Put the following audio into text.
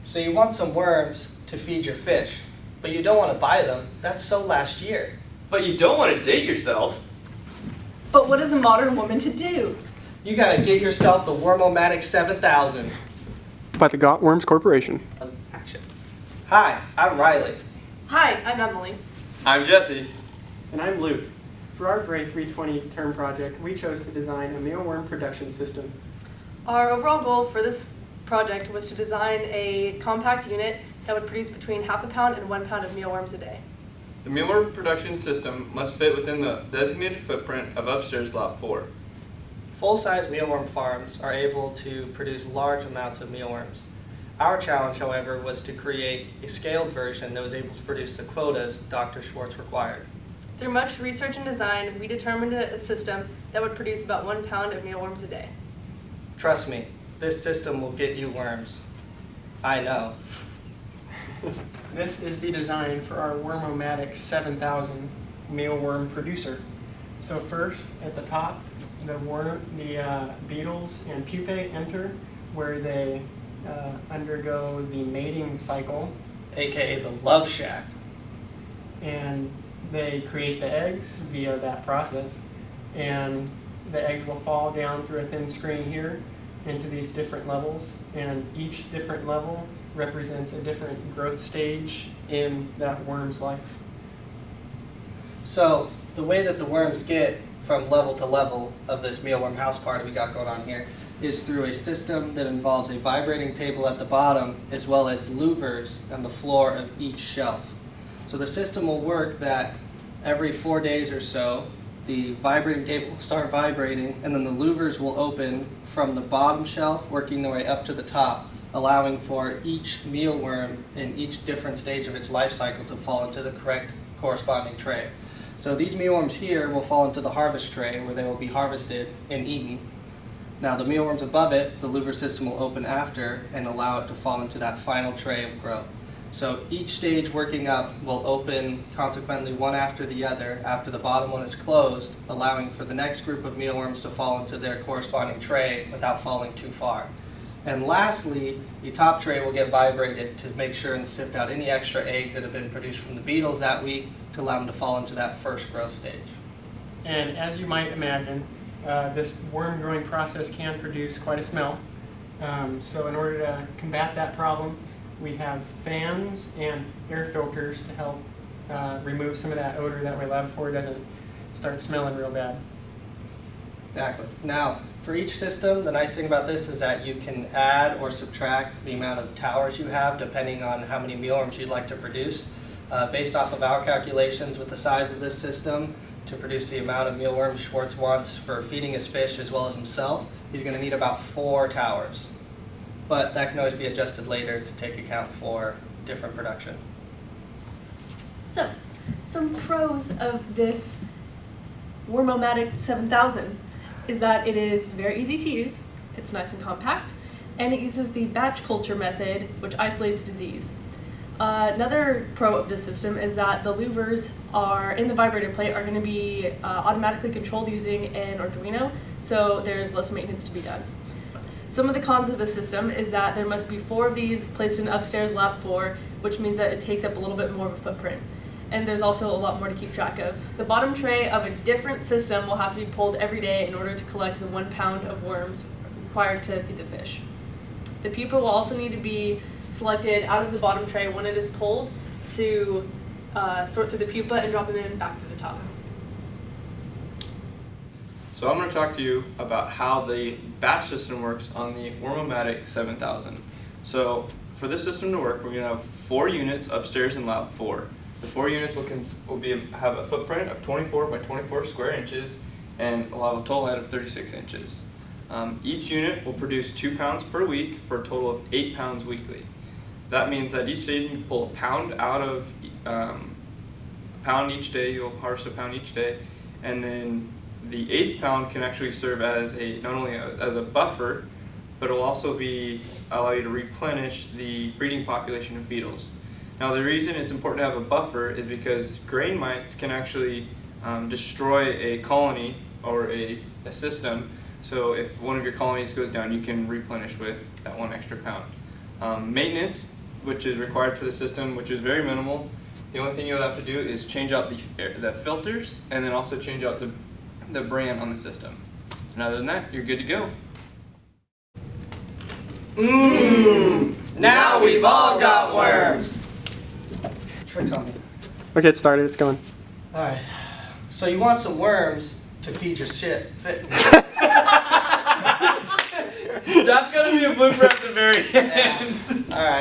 So you want some worms to feed your fish, but you don't want to buy them. That's so last year. But you don't want to date yourself. But what is a modern woman to do? You gotta get yourself the Wormomatic 7000. By the Got Worms Corporation. Action. Hi, I'm Riley. Hi, I'm Emily. I'm Jesse. And I'm Luke. For our BRAE 320 term project, we chose to design a mealworm production system. Our overall goal for this project was to design a compact unit that would produce between half a pound and 1 pound of mealworms a day. The mealworm production system must fit within the designated footprint of upstairs Lab 4. Full-size mealworm farms are able to produce large amounts of mealworms. Our challenge, however, was to create a scaled version that was able to produce the quotas Dr. Schwartz required. Through much research and design, we determined a system that would produce about 1 pound of mealworms a day. Trust me, this system will get you worms. I know. This is the design for our Wormomatic 7000 mealworm producer. So first, at the top, the beetles and pupae enter, where they undergo the mating cycle, AKA the love shack. and they create the eggs via that process. And the eggs will fall down through a thin screen here into these different levels, and each different level represents a different growth stage in that worm's life. So the way that the worms get from level to level of this mealworm house party we got going on here is through a system that involves a vibrating table at the bottom as well as louvers on the floor of each shelf. So the system will work that every 4 days or so the vibrating table will start vibrating, and then the louvers will open from the bottom shelf working their way up to the top, allowing for each mealworm in each different stage of its life cycle to fall into the correct corresponding tray. So these mealworms here will fall into the harvest tray where they will be harvested and eaten. Now the mealworms above it, the louver system will open after and allow it to fall into that final tray of growth. So each stage working up will open consequently one after the other after the bottom one is closed, allowing for the next group of mealworms to fall into their corresponding tray without falling too far. And lastly, the top tray will get vibrated to make sure and sift out any extra eggs that have been produced from the beetles that week to allow them to fall into that first growth stage. And as you might imagine, this worm growing process can produce quite a smell. So in order to combat that problem, we have fans and air filters to help remove some of that odor, that way Lab 4 doesn't start smelling real bad. Exactly. Now, for each system, the nice thing about this is that you can add or subtract the amount of towers you have depending on how many mealworms you'd like to produce. Based off of our calculations with the size of this system, to produce the amount of mealworms Schwartz wants for feeding his fish as well as himself, he's going to need about 4 towers. But that can always be adjusted later to take account for different production. So, some pros of this Wormomatic 7000 is that it is very easy to use, it's nice and compact, and it uses the batch culture method, which isolates disease. Another pro of this system is that the louvers in the vibrator plate are going to be automatically controlled using an Arduino, so there's less maintenance to be done. Some of the cons of the system is that there must be 4 of these placed in upstairs Lab 4, which means that it takes up a little bit more of a footprint. And there's also a lot more to keep track of. The bottom tray of a different system will have to be pulled every day in order to collect the 1 pound of worms required to feed the fish. The pupa will also need to be selected out of the bottom tray when it is pulled to sort through the pupa and drop them in back to the top. So I'm going to talk to you about how the batch system works on the Wormomatic 7000. So for this system to work, we're going to have 4 units upstairs in Lab 4. The 4 units will have a footprint of 24 by 24 square inches and will have a total height of 36 inches. Each unit will produce 2 pounds per week for a total of 8 pounds weekly. That means that each day you can pull a pound out of a pound each day. You'll harvest a pound each day, and then the 8th pound can actually serve as not only as a buffer, but it'll also allow you to replenish the breeding population of beetles. Now the reason it's important to have a buffer is because grain mites can actually destroy a colony or a system. So if one of your colonies goes down, you can replenish with that 1 extra pound. Maintenance, which is required for the system, which is very minimal. The only thing you'll have to do is change out the filters and then also change out the brand on the system. And other than that, you're good to go. Now we've all got worms. Tricks on me. Okay, it started. It's going. All right. So you want some worms to feed your shit. Fit. That's gonna be a blooper at the very end. All right.